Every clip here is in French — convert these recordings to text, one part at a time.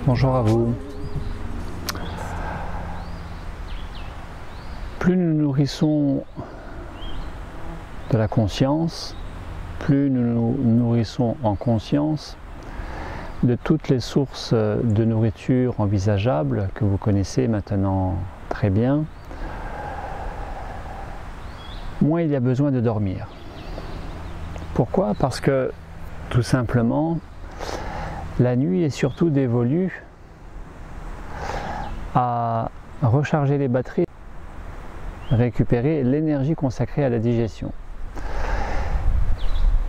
Bonjour à vous. Plus nous nourrissons de la conscience, plus nous nous nourrissons en conscience de toutes les sources de nourriture envisageables que vous connaissez maintenant très bien, moins il y a besoin de dormir. Pourquoi? Parce que tout simplement, la nuit est surtout dévolue à recharger les batteries, récupérer l'énergie consacrée à la digestion.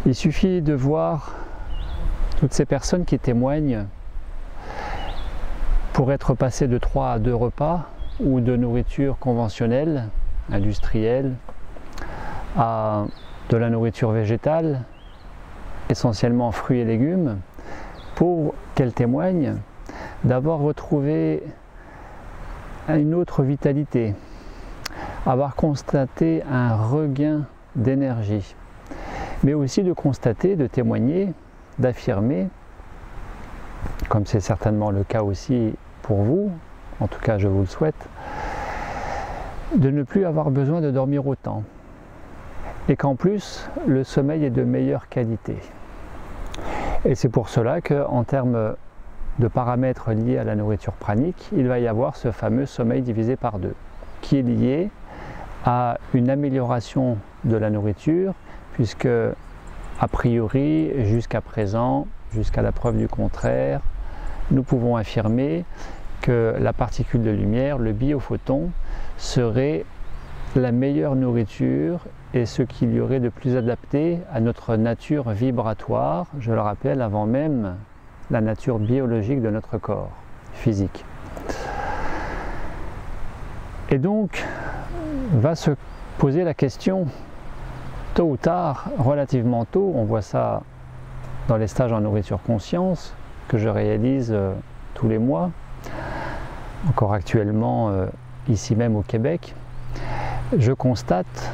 Il suffit de voir toutes ces personnes qui témoignent pour être passées de 3 à 2 repas ou de nourriture conventionnelle, industrielle, à de la nourriture végétale, essentiellement fruits et légumes, pour qu'elles témoignent d'avoir retrouvé une autre vitalité, avoir constaté un regain d'énergie, mais aussi de constater, de témoigner, d'affirmer, comme c'est certainement le cas aussi pour vous, en tout cas je vous le souhaite, de ne plus avoir besoin de dormir autant, et qu'en plus le sommeil est de meilleure qualité. Et c'est pour cela qu'en termes de paramètres liés à la nourriture pranique, il va y avoir ce fameux sommeil divisé par 2, qui est lié à une amélioration de la nourriture, puisque a priori, jusqu'à présent, jusqu'à la preuve du contraire, nous pouvons affirmer que la particule de lumière, le biophoton, serait la meilleure nourriture et ce qu'il y aurait de plus adapté à notre nature vibratoire, je le rappelle, avant même la nature biologique de notre corps physique. Et donc, va se poser la question, tôt ou tard, relativement tôt, on voit ça dans les stages en nourriture conscience que je réalise tous les mois, encore actuellement ici même au Québec, je constate,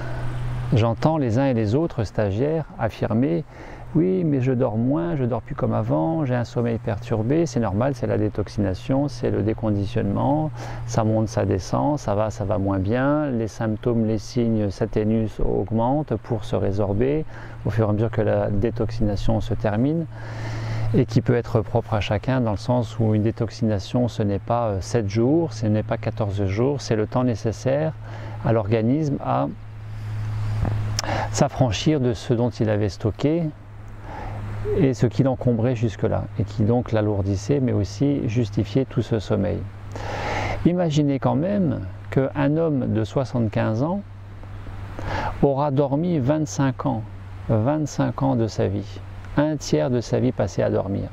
j'entends les uns et les autres stagiaires affirmer « Oui, mais je dors moins, je dors plus comme avant, j'ai un sommeil perturbé, c'est normal, c'est la détoxination, c'est le déconditionnement, ça monte, ça descend, ça va moins bien, les symptômes, les signes s'atténuent, augmentent pour se résorber au fur et à mesure que la détoxination se termine. » Et qui peut être propre à chacun dans le sens où une détoxination ce n'est pas 7 jours, ce n'est pas 14 jours, c'est le temps nécessaire à l'organisme à s'affranchir de ce dont il avait stocké et ce qui l'encombrait jusque-là et qui donc l'alourdissait mais aussi justifiait tout ce sommeil. Imaginez quand même qu'un homme de 75 ans aura dormi 25 ans de sa vie. Un tiers de sa vie passée à dormir.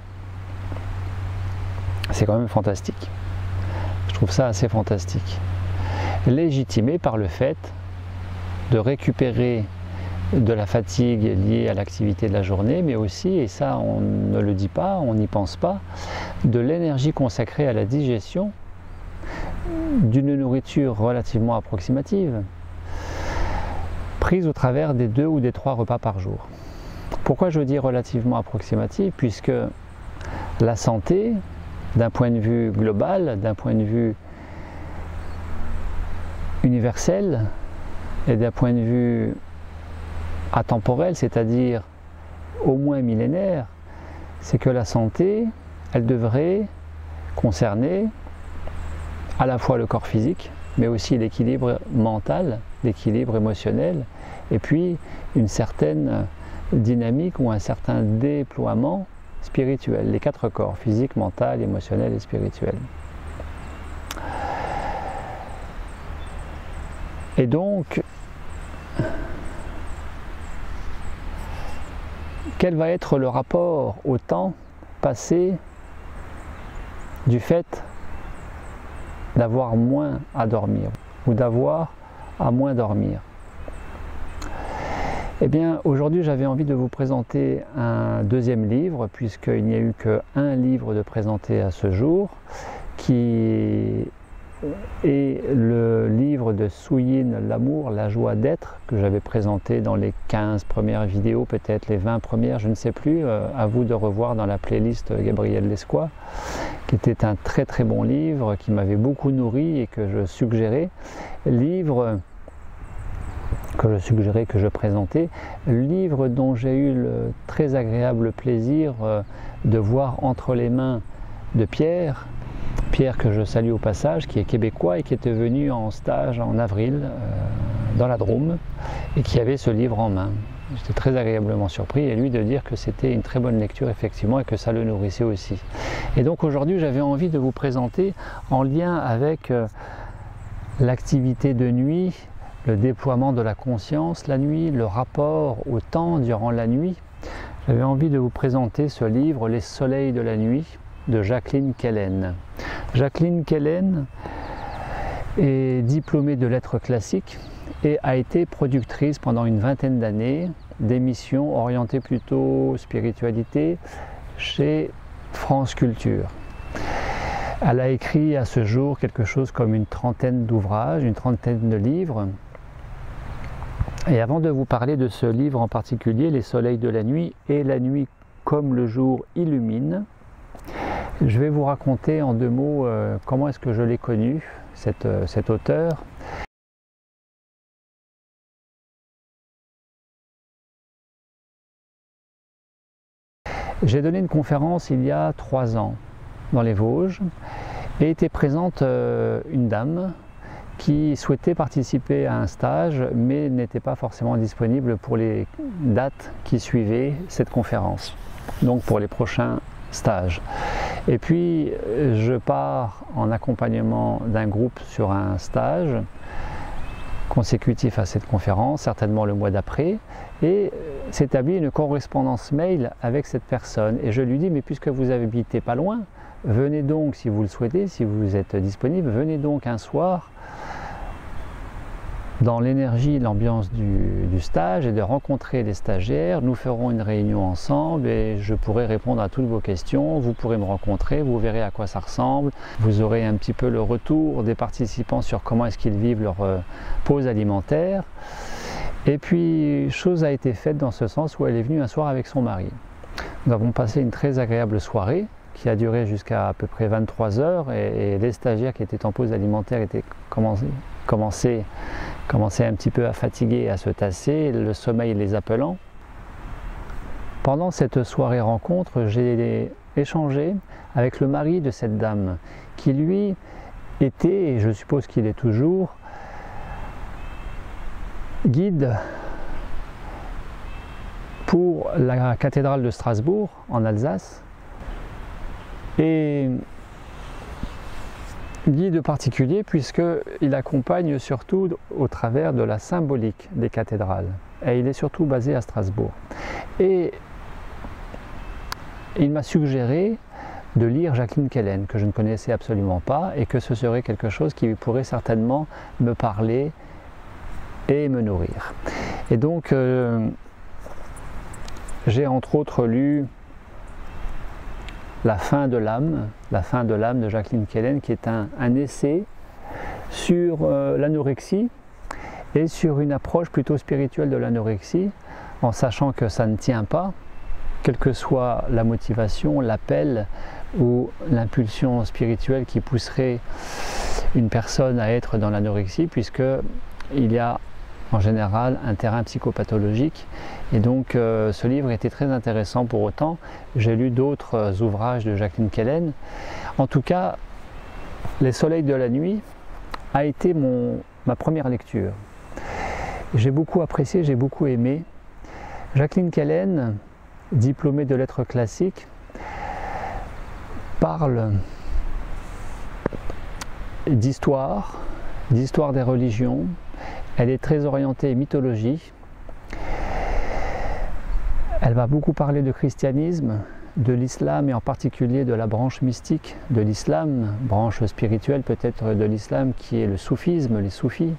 C'est quand même fantastique. Je trouve ça assez fantastique. Légitimé par le fait de récupérer de la fatigue liée à l'activité de la journée, mais aussi, et ça on ne le dit pas, on n'y pense pas, de l'énergie consacrée à la digestion d'une nourriture relativement approximative, prise au travers des 2 ou des 3 repas par jour. Pourquoi je dis relativement approximative? Puisque la santé, d'un point de vue global, d'un point de vue universel et d'un point de vue atemporel, c'est-à-dire au moins millénaire, c'est que la santé, elle devrait concerner à la fois le corps physique, mais aussi l'équilibre mental, l'équilibre émotionnel, et puis une certaine dynamique ou un certain déploiement spirituel, les 4 corps, physique, mental, émotionnel et spirituel. Et donc, quel va être le rapport au temps passé du fait d'avoir moins à dormir ou d'avoir à moins dormir? Eh bien, aujourd'hui, j'avais envie de vous présenter un 2e livre, puisqu'il n'y a eu qu'un livre de présenté à ce jour, qui est le livre de Su Yin, L'amour, la joie d'être, que j'avais présenté dans les 15 premières vidéos, peut-être les 20 premières, je ne sais plus, à vous de revoir dans la playlist Gabriel Lescois, qui était un très très bon livre, qui m'avait beaucoup nourri et que je suggérais. Livre que je suggérais, que je présentais. Livre dont j'ai eu le très agréable plaisir de voir entre les mains de Pierre. Pierre que je salue au passage, qui est québécois et qui était venu en stage en avril dans la Drôme et qui avait ce livre en main. J'étais très agréablement surpris et lui de dire que c'était une très bonne lecture effectivement et que ça le nourrissait aussi. Et donc aujourd'hui j'avais envie de vous présenter en lien avec l'activité de nuit, le déploiement de la conscience la nuit, le rapport au temps durant la nuit. J'avais envie de vous présenter ce livre Les Soleils de la nuit de Jacqueline Kellen. Jacqueline Kellen est diplômée de lettres classiques et a été productrice pendant une vingtaine d'années d'émissions orientées plutôt spiritualité chez France Culture. Elle a écrit à ce jour quelque chose comme une trentaine d'ouvrages, une trentaine de livres. Et avant de vous parler de ce livre en particulier, Les Soleils de la nuit et La nuit comme le jour illumine, je vais vous raconter en deux mots comment est-ce que je l'ai connu, cet auteur. J'ai donné une conférence il y a 3 ans dans les Vosges et était présente une dame qui souhaitait participer à un stage mais n'était pas forcément disponible pour les dates qui suivaient cette conférence, donc pour les prochains stages. Et puis je pars en accompagnement d'un groupe sur un stage consécutif à cette conférence, certainement le mois d'après, et s'établit une correspondance mail avec cette personne. Et je lui dis, mais puisque vous habitez pas loin, venez donc, si vous le souhaitez, si vous êtes disponible, venez donc un soir dans l'énergie, l'ambiance du stage et de rencontrer les stagiaires. Nous ferons une réunion ensemble et je pourrai répondre à toutes vos questions. Vous pourrez me rencontrer, vous verrez à quoi ça ressemble. Vous aurez un petit peu le retour des participants sur comment est-ce qu'ils vivent leur pause alimentaire. Et puis, chose a été faite dans ce sens où elle est venue un soir avec son mari. Nous avons passé une très agréable soirée qui a duré jusqu'à à peu près 23 heures et les stagiaires qui étaient en pause alimentaire étaient commençaient un petit peu à fatiguer et à se tasser, le sommeil les appelant. Pendant cette soirée rencontre, j'ai échangé avec le mari de cette dame qui lui était, et je suppose qu'il est toujours, guide pour la cathédrale de Strasbourg en Alsace et guide particulier puisqu'il accompagne surtout au travers de la symbolique des cathédrales et il est surtout basé à Strasbourg. Et il m'a suggéré de lire Jacqueline Kellen, que je ne connaissais absolument pas et que ce serait quelque chose qui pourrait certainement me parler et me nourrir. Et donc j'ai entre autres lu La fin de l'âme de Jacqueline Kellen, qui est un essai sur l'anorexie et sur une approche plutôt spirituelle de l'anorexie, en sachant que ça ne tient pas, quelle que soit la motivation, l'appel ou l'impulsion spirituelle qui pousserait une personne à être dans l'anorexie, puisqu'il y a en général un terrain psychopathologique. Et donc ce livre était très intéressant pour autant. J'ai lu d'autres ouvrages de Jacqueline Kellen. En tout cas, Les Soleils de la nuit a été ma première lecture. J'ai beaucoup apprécié, j'ai beaucoup aimé. Jacqueline Kellen, diplômée de lettres classiques, parle d'histoire des religions. Elle est très orientée mythologie. Elle va beaucoup parler de christianisme, de l'islam et en particulier de la branche mystique de l'islam, branche spirituelle peut-être de l'islam qui est le soufisme, les soufis.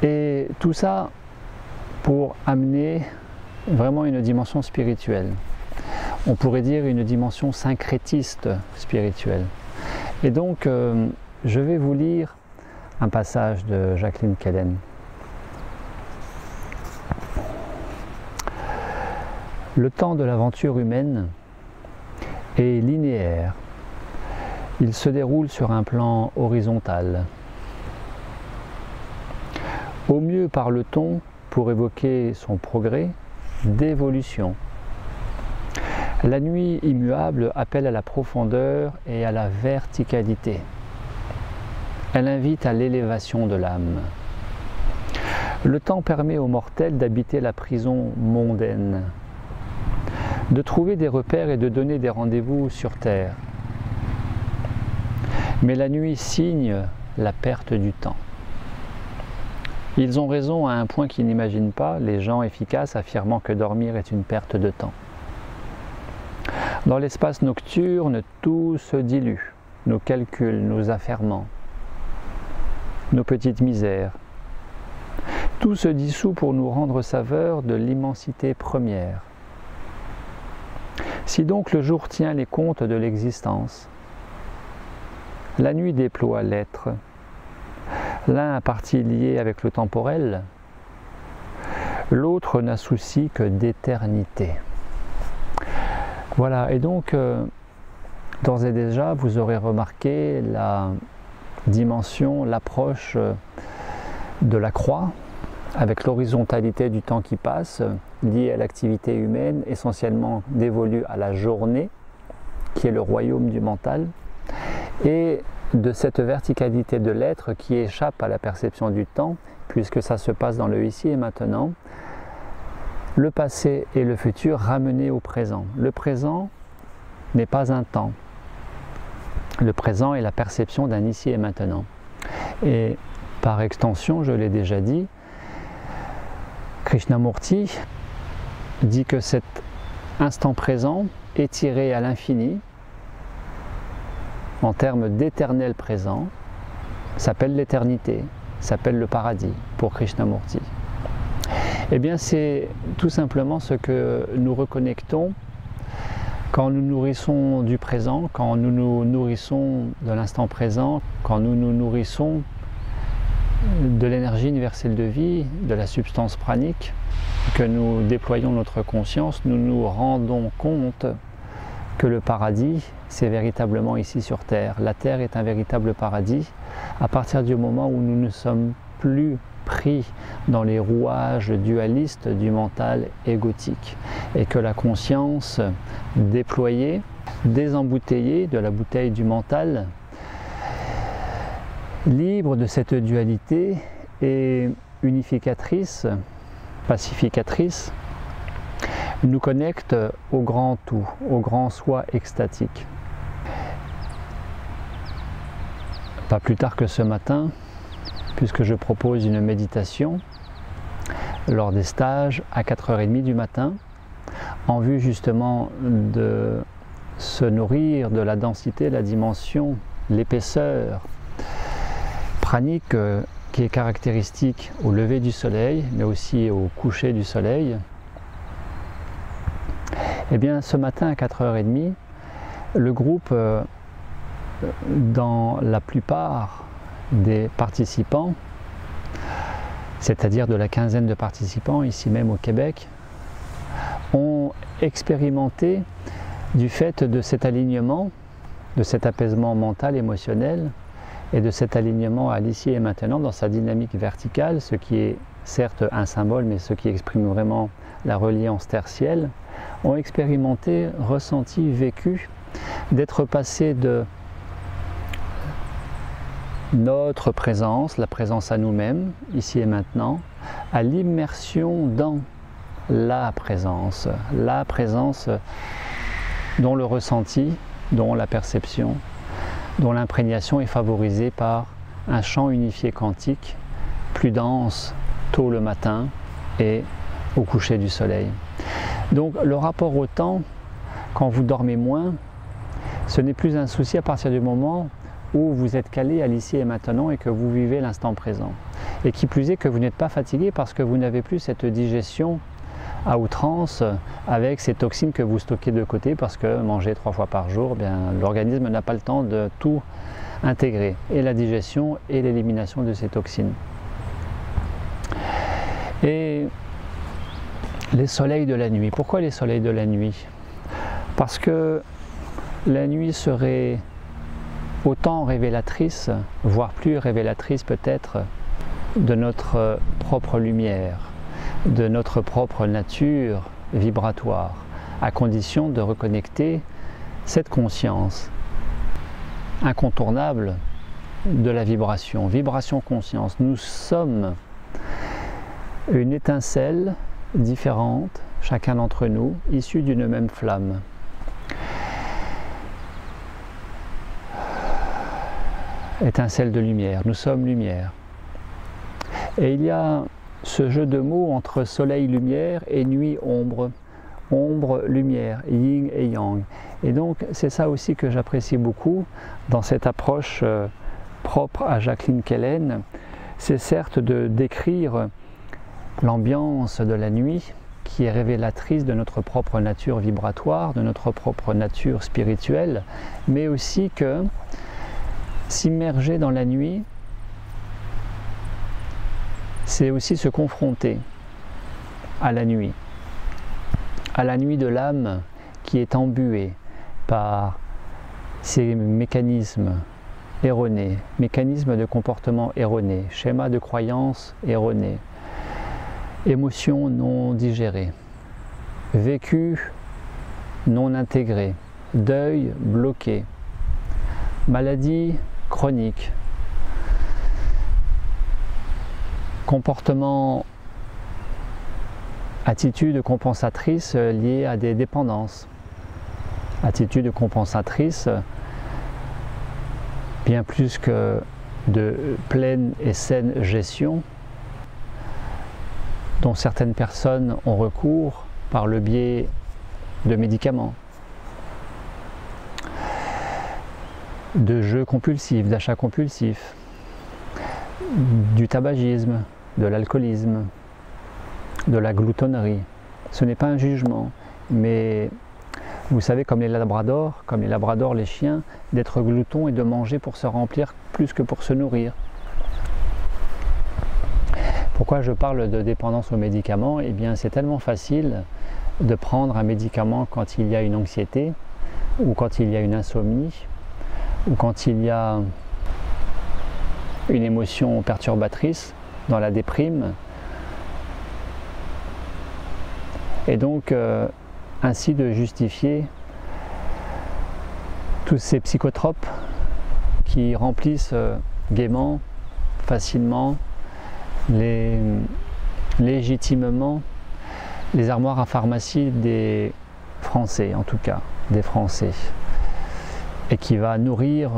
Et tout ça pour amener vraiment une dimension spirituelle. On pourrait dire une dimension syncrétiste spirituelle. Et donc je vais vous lire un passage de Jacqueline Kellen. Le temps de l'aventure humaine est linéaire Il se déroule sur un plan horizontal. Au mieux parle-t-on, pour évoquer son progrès, d'évolution. La nuit immuable appelle à la profondeur et à la verticalité. Elle invite à l'élévation de l'âme. Le temps permet aux mortels d'habiter la prison mondaine, de trouver des repères et de donner des rendez-vous sur terre. Mais la nuit signe la perte du temps. Ils ont raison à un point qu'ils n'imaginent pas, les gens efficaces affirmant que dormir est une perte de temps. Dans l'espace nocturne, tout se dilue, nos calculs, nos affairements, nos petites misères. Tout se dissout pour nous rendre saveur de l'immensité première. Si donc le jour tient les comptes de l'existence, la nuit déploie l'être, l'un a partie liée avec le temporel, l'autre n'a souci que d'éternité. Voilà, et donc, d'ores et déjà, vous aurez remarqué la dimension, l'approche de la croix, avec l'horizontalité du temps qui passe, liée à l'activité humaine, essentiellement dévolue à la journée, qui est le royaume du mental, et de cette verticalité de l'être qui échappe à la perception du temps, puisque ça se passe dans le ici et maintenant, le passé et le futur ramenés au présent. Le présent n'est pas un temps. Le présent est la perception d'un ici et maintenant. Et par extension, je l'ai déjà dit, Krishnamurti dit que cet instant présent étiré à l'infini, en termes d'éternel présent, s'appelle l'éternité, s'appelle le paradis pour Krishnamurti. Eh bien, c'est tout simplement ce que nous reconnectons quand nous nourrissons du présent, quand nous nous nourrissons de l'instant présent, quand nous nous nourrissons de l'énergie universelle de vie, de la substance pranique, que nous déployons notre conscience, nous nous rendons compte que le paradis, c'est véritablement ici sur Terre. La Terre est un véritable paradis à partir du moment où nous ne sommes plus pris dans les rouages dualistes du mental égotique et que la conscience déployée, désembouteillée de la bouteille du mental, libre de cette dualité et unificatrice, pacificatrice, nous connecte au grand tout, au grand soi extatique. Pas plus tard que ce matin, puisque je propose une méditation lors des stages à 4h30 du matin, en vue justement de se nourrir de la densité, la dimension, l'épaisseur pranique qui est caractéristique au lever du soleil, mais aussi au coucher du soleil. Eh bien, ce matin à 4h30, le groupe, dans la plupart des participants, c'est-à-dire de la quinzaine de participants, ici même au Québec, ont expérimenté du fait de cet alignement, de cet apaisement mental, émotionnel, et de cet alignement à l'ici et maintenant dans sa dynamique verticale, ce qui est certes un symbole, mais ce qui exprime vraiment la reliance tertielle, ont expérimenté, ressenti, vécu d'être passés de notre présence, la présence à nous-mêmes, ici et maintenant, à l'immersion dans la présence dont le ressenti, dont la perception, dont l'imprégnation est favorisée par un champ unifié quantique, plus dense tôt le matin et au coucher du soleil. Donc le rapport au temps, quand vous dormez moins, ce n'est plus un souci à partir du moment où vous êtes calé à l'ici et maintenant et que vous vivez l'instant présent. Et qui plus est que vous n'êtes pas fatigué parce que vous n'avez plus cette digestion à outrance avec ces toxines que vous stockez de côté parce que manger 3 fois par jour, bien, l'organisme n'a pas le temps de tout intégrer, et la digestion et l'élimination de ces toxines. Et les soleils de la nuit. Pourquoi les soleils de la nuit? Parce que la nuit serait autant révélatrice, voire plus révélatrice peut-être, de notre propre lumière, de notre propre nature vibratoire, à condition de reconnecter cette conscience incontournable de la vibration, vibration-conscience. Nous sommes une étincelle différente, chacun d'entre nous, issue d'une même flamme. Étincelle de lumière, nous sommes lumière. Et il y a ce jeu de mots entre soleil-lumière et nuit-ombre, ombre-lumière, yin et yang. Et donc c'est ça aussi que j'apprécie beaucoup dans cette approche propre à Jacqueline Kellen. C'est certes de décrire l'ambiance de la nuit qui est révélatrice de notre propre nature vibratoire, de notre propre nature spirituelle, mais aussi que s'immerger dans la nuit, c'est aussi se confronter à la nuit de l'âme qui est embuée par ces mécanismes erronés, mécanismes de comportement erronés, schémas de croyances erronés, émotions non digérées, vécus non intégrés, deuil bloqué, maladie chronique, comportement, attitude compensatrice liée à des dépendances, attitude compensatrice bien plus que de pleine et saine gestion dont certaines personnes ont recours par le biais de médicaments, de jeux compulsifs, d'achats compulsifs, du tabagisme, de l'alcoolisme, de la gloutonnerie. Ce n'est pas un jugement, mais vous savez, comme les labradors, les chiens, d'être gloutons et de manger pour se remplir plus que pour se nourrir. Pourquoi je parle de dépendance aux médicaments? Eh bien, c'est tellement facile de prendre un médicament quand il y a une anxiété, ou quand il y a une insomnie, ou quand il y a une émotion perturbatrice dans la déprime. Et donc, ainsi de justifier tous ces psychotropes qui remplissent gaiement, facilement, légitimement les armoires à pharmacie des Français, en tout cas, des Français, et qui va nourrir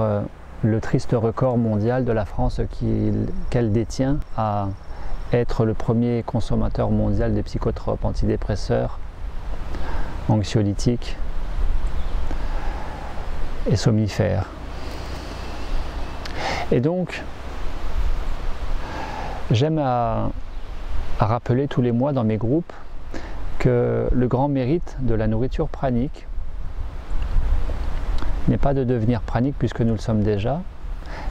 le triste record mondial de la France qu'elle détient à être le premier consommateur mondial des psychotropes, antidépresseurs, anxiolytiques et somnifères. Et donc, j'aime à rappeler tous les mois dans mes groupes que le grand mérite de la nourriture pranique n'est pas de devenir pranique puisque nous le sommes déjà,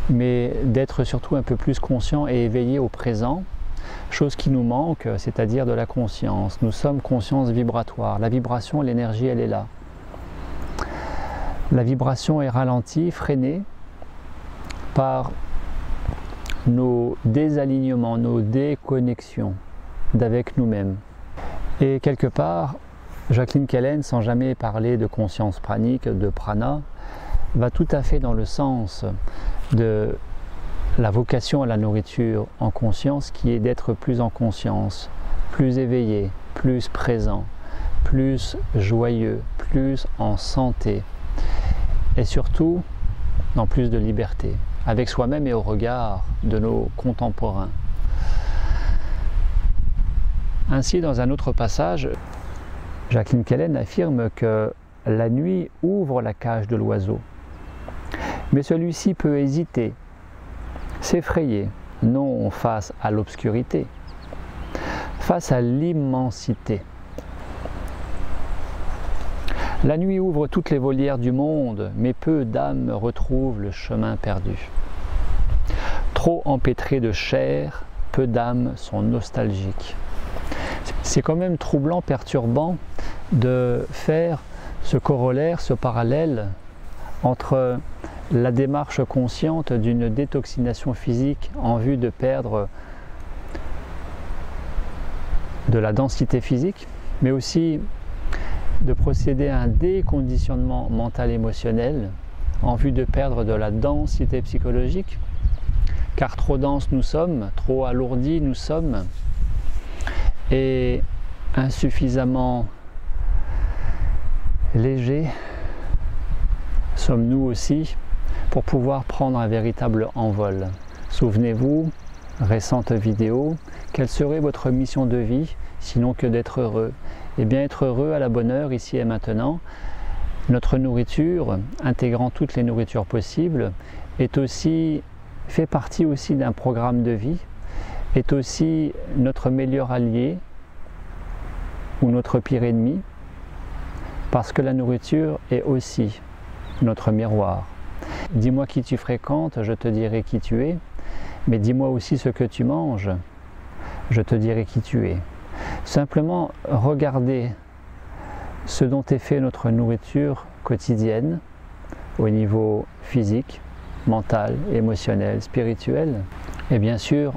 mais d'être surtout un peu plus conscient et éveillé au présent, chose qui nous manque, c'est-à-dire de la conscience. Nous sommes conscience vibratoire. La vibration, l'énergie, elle est là. La vibration est ralentie, freinée par nos désalignements, nos déconnexions d'avec nous-mêmes. Et quelque part, Jacqueline Kellen, sans jamais parler de conscience pranique, de prana, va tout à fait dans le sens de la vocation à la nourriture en conscience, qui est d'être plus en conscience, plus éveillé, plus présent, plus joyeux, plus en santé, et surtout dans plus de liberté, avec soi-même et au regard de nos contemporains. Ainsi, dans un autre passage, Jacqueline Kellen affirme que la nuit ouvre la cage de l'oiseau, mais celui-ci peut hésiter, s'effrayer, non face à l'obscurité, face à l'immensité. La nuit ouvre toutes les volières du monde, mais peu d'âmes retrouvent le chemin perdu. Trop empêtrées de chair, peu d'âmes sont nostalgiques. C'est quand même troublant, perturbant de faire ce corollaire, ce parallèle entre la démarche consciente d'une détoxination physique en vue de perdre de la densité physique, mais aussi de procéder à un déconditionnement mental émotionnel en vue de perdre de la densité psychologique, car trop dense nous sommes, trop alourdis nous sommes, et insuffisamment légers sommes-nous aussi pour pouvoir prendre un véritable envol. Souvenez-vous, récente vidéo, quelle serait votre mission de vie sinon que d'être heureux? Eh bien, être heureux à la bonne heure, ici et maintenant. Notre nourriture, intégrant toutes les nourritures possibles, fait partie aussi d'un programme de vie, est aussi notre meilleur allié ou notre pire ennemi, parce que la nourriture est aussi notre miroir. Dis-moi qui tu fréquentes, je te dirai qui tu es, mais dis-moi aussi ce que tu manges, je te dirai qui tu es. Simplement regarder ce dont est fait notre nourriture quotidienne au niveau physique, mental, émotionnel, spirituel. Et bien sûr,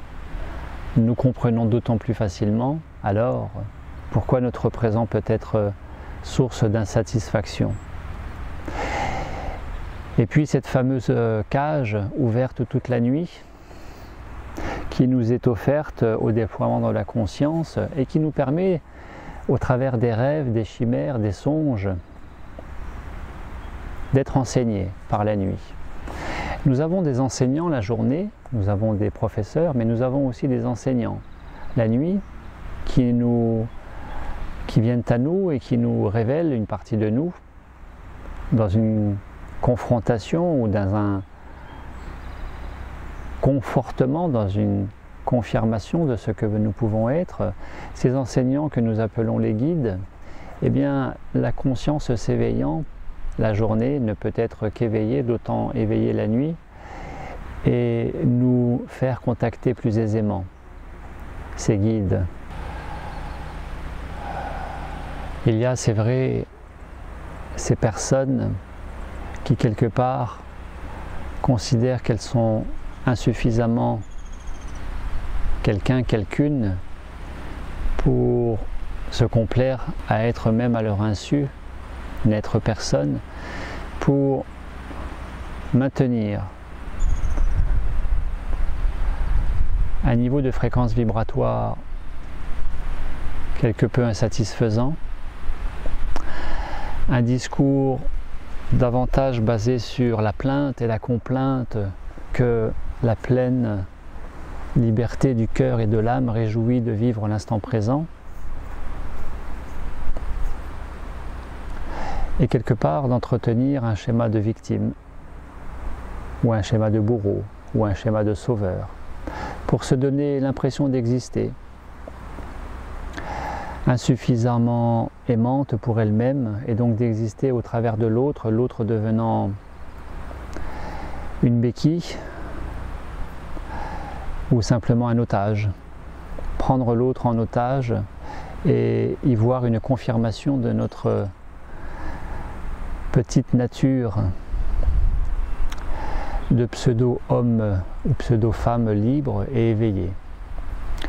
nous comprenons d'autant plus facilement alors pourquoi notre présent peut être source d'insatisfaction. Et puis cette fameuse cage ouverte toute la nuit qui nous est offerte au déploiement de la conscience et qui nous permet, au travers des rêves, des chimères, des songes, d'être enseignés par la nuit. Nous avons des enseignants la journée, nous avons des professeurs, mais nous avons aussi des enseignants la nuit qui viennent à nous et qui nous révèlent une partie de nous dans une confrontation ou dans un confortement, dans une confirmation de ce que nous pouvons être. Ces enseignants que nous appelons les guides, eh bien la conscience s'éveillant, la journée ne peut être qu'éveillée, d'autant éveiller la nuit, et nous faire contacter plus aisément ces guides. Il y a, c'est vrai, ces personnes qui quelque part considèrent qu'elles sont insuffisamment quelqu'un, quelqu'une pour se complaire à être même à leur insu, n'être personne, pour maintenir un niveau de fréquence vibratoire quelque peu insatisfaisant, un discours davantage basé sur la plainte et la complainte que la pleine liberté du cœur et de l'âme réjouie de vivre l'instant présent, et quelque part d'entretenir un schéma de victime, ou un schéma de bourreau, ou un schéma de sauveur, pour se donner l'impression d'exister, insuffisamment aimante pour elle-même, et donc d'exister au travers de l'autre, l'autre devenant une béquille, ou simplement un otage. Prendre l'autre en otage et y voir une confirmation de notre petite nature de pseudo-homme ou pseudo-femme libre et éveillé.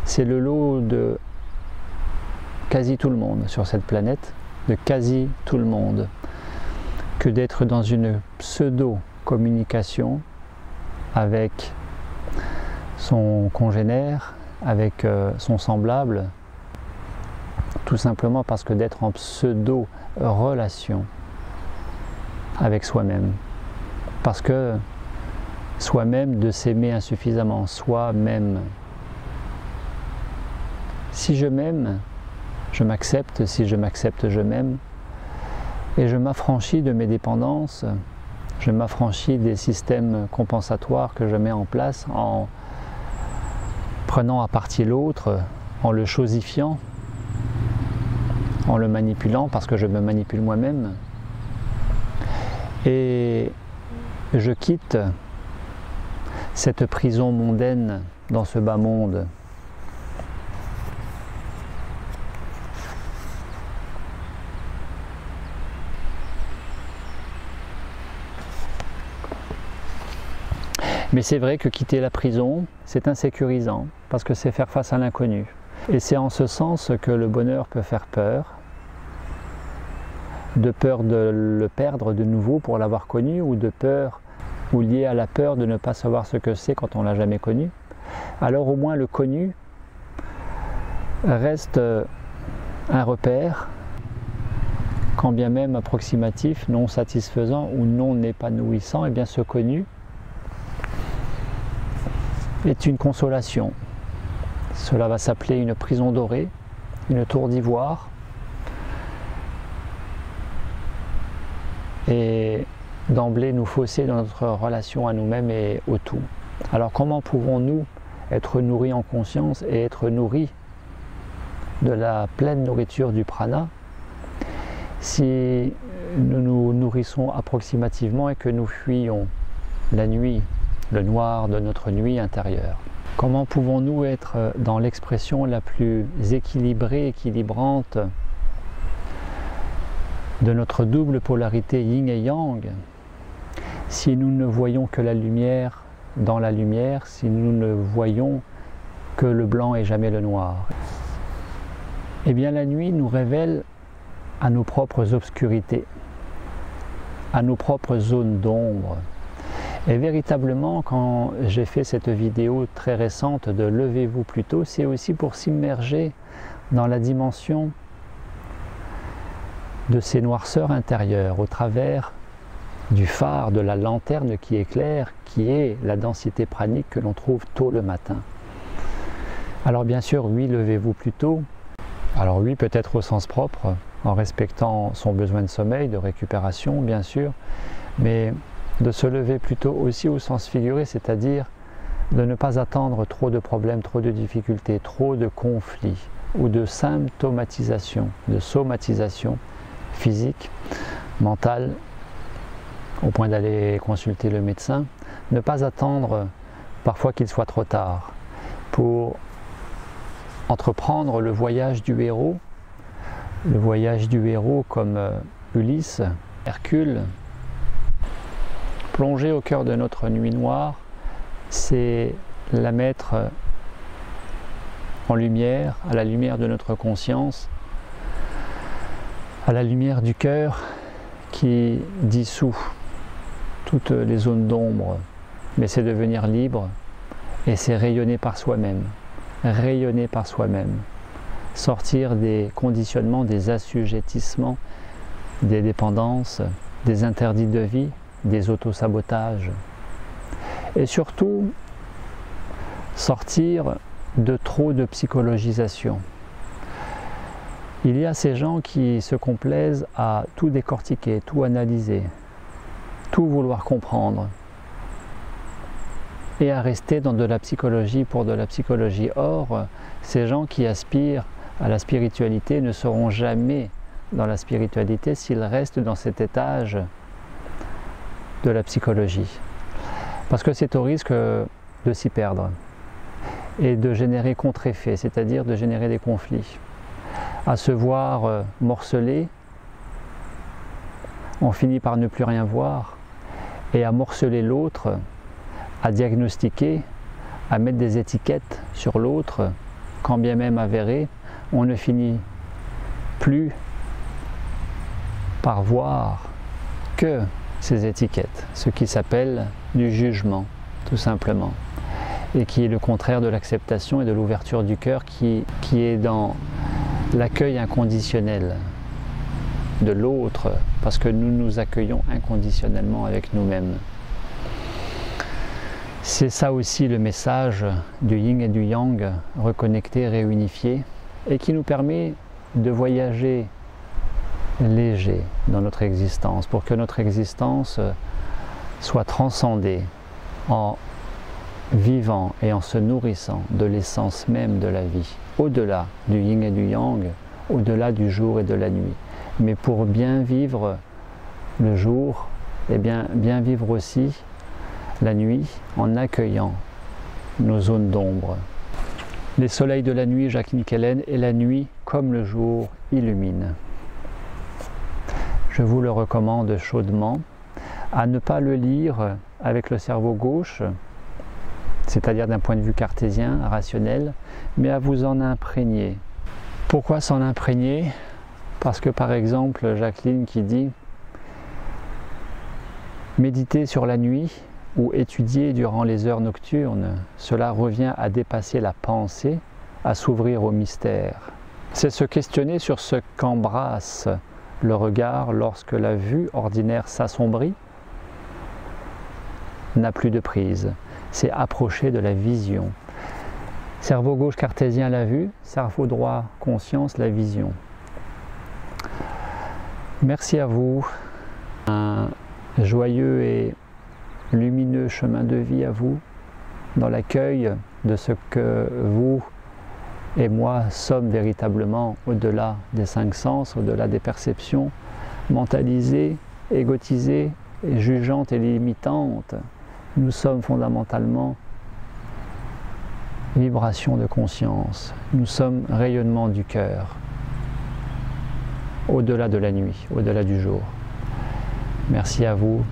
C'est le lot de quasi tout le monde sur cette planète, de quasi tout le monde, que d'être dans une pseudo-communication avec son congénère, avec son semblable, tout simplement parce que d'être en pseudo-relation avec soi-même, parce que soi-même de s'aimer insuffisamment, soi-même. Si je m'aime, je m'accepte, si je m'accepte, je m'aime, et je m'affranchis de mes dépendances, je m'affranchis des systèmes compensatoires que je mets en place en prenant à partie l'autre, en le chosifiant, en le manipulant parce que je me manipule moi-même. Et je quitte cette prison mondaine dans ce bas monde. Mais c'est vrai que quitter la prison, c'est insécurisant, parce que c'est faire face à l'inconnu. Et c'est en ce sens que le bonheur peut faire peur, de peur de le perdre de nouveau pour l'avoir connu, ou de peur, ou lié à la peur de ne pas savoir ce que c'est quand on ne l'a jamais connu. Alors au moins le connu reste un repère, quand bien même approximatif, non satisfaisant ou non épanouissant. Et bien ce connu est une consolation. Cela va s'appeler une prison dorée, une tour d'ivoire. Et d'emblée nous fausser dans notre relation à nous-mêmes et au tout. Alors comment pouvons-nous être nourris en conscience et être nourris de la pleine nourriture du prana si nous nous nourrissons approximativement et que nous fuyons la nuit, le noir de notre nuit intérieure? Comment pouvons-nous être dans l'expression la plus équilibrée, équilibrante de notre double polarité yin et yang si nous ne voyons que la lumière dans la lumière, si nous ne voyons que le blanc et jamais le noir? Eh bien la nuit nous révèle à nos propres obscurités, à nos propres zones d'ombre. Et véritablement, quand j'ai fait cette vidéo très récente de Levez-vous plus tôt, c'est aussi pour s'immerger dans la dimension de ces noirceurs intérieures, au travers du phare, de la lanterne qui éclaire, qui est la densité pranique que l'on trouve tôt le matin. Alors bien sûr, oui, levez-vous plus tôt. Alors oui, peut-être au sens propre, en respectant son besoin de sommeil, de récupération, bien sûr, mais de se lever plus tôt aussi au sens figuré, c'est-à-dire de ne pas attendre trop de problèmes, trop de difficultés, trop de conflits ou de symptomatisation, de somatisation physique, mentale, au point d'aller consulter le médecin, ne pas attendre parfois qu'il soit trop tard pour entreprendre le voyage du héros comme Ulysse, Hercule. Plonger au cœur de notre nuit noire, c'est la mettre en lumière, à la lumière de notre conscience, à la lumière du cœur qui dissout toutes les zones d'ombre, mais c'est devenir libre et c'est rayonner par soi-même, sortir des conditionnements, des assujettissements, des dépendances, des interdits de vie, des autosabotages, et surtout sortir de trop de psychologisation. Il y a ces gens qui se complaisent à tout décortiquer, tout analyser, tout vouloir comprendre et à rester dans de la psychologie pour de la psychologie. Or, ces gens qui aspirent à la spiritualité ne seront jamais dans la spiritualité s'ils restent dans cet étage de la psychologie. Parce que c'est au risque de s'y perdre et de générer contre-effets, c'est-à-dire de générer des conflits. À se voir morcelé, on finit par ne plus rien voir, et à morceler l'autre, à diagnostiquer, à mettre des étiquettes sur l'autre, quand bien même avérées, on ne finit plus par voir que ces étiquettes, ce qui s'appelle du jugement, tout simplement, et qui est le contraire de l'acceptation et de l'ouverture du cœur, qui est dans l'accueil inconditionnel de l'autre, parce que nous nous accueillons inconditionnellement avec nous-mêmes. C'est ça aussi le message du yin et du yang, reconnectés, réunifiés, et qui nous permet de voyager léger dans notre existence, pour que notre existence soit transcendée en vivant et en se nourrissant de l'essence même de la vie, au-delà du yin et du yang, au-delà du jour et de la nuit. Mais pour bien vivre le jour, et bien vivre aussi la nuit en accueillant nos zones d'ombre. Les soleils de la nuit, Jacques Nickelen, et la nuit, comme le jour, illumine. Je vous le recommande chaudement, à ne pas le lire avec le cerveau gauche, c'est-à-dire d'un point de vue cartésien, rationnel, mais à vous en imprégner. Pourquoi s'en imprégner? Parce que par exemple, Jacqueline qui dit « Méditer sur la nuit ou étudier durant les heures nocturnes, cela revient à dépasser la pensée, à s'ouvrir au mystère. » C'est se questionner sur ce qu'embrasse le regard lorsque la vue ordinaire s'assombrit, n'a plus de prise. C'est approcher de la vision. Cerveau gauche cartésien, la vue, cerveau droit conscience, la vision. Merci à vous. Un joyeux et lumineux chemin de vie à vous, dans l'accueil de ce que vous et moi sommes véritablement au-delà des cinq sens, au-delà des perceptions mentalisées, égotisées, et jugeantes et limitantes. Nous sommes fondamentalement vibration de conscience, nous sommes rayonnement du cœur, au-delà de la nuit, au-delà du jour. Merci à vous.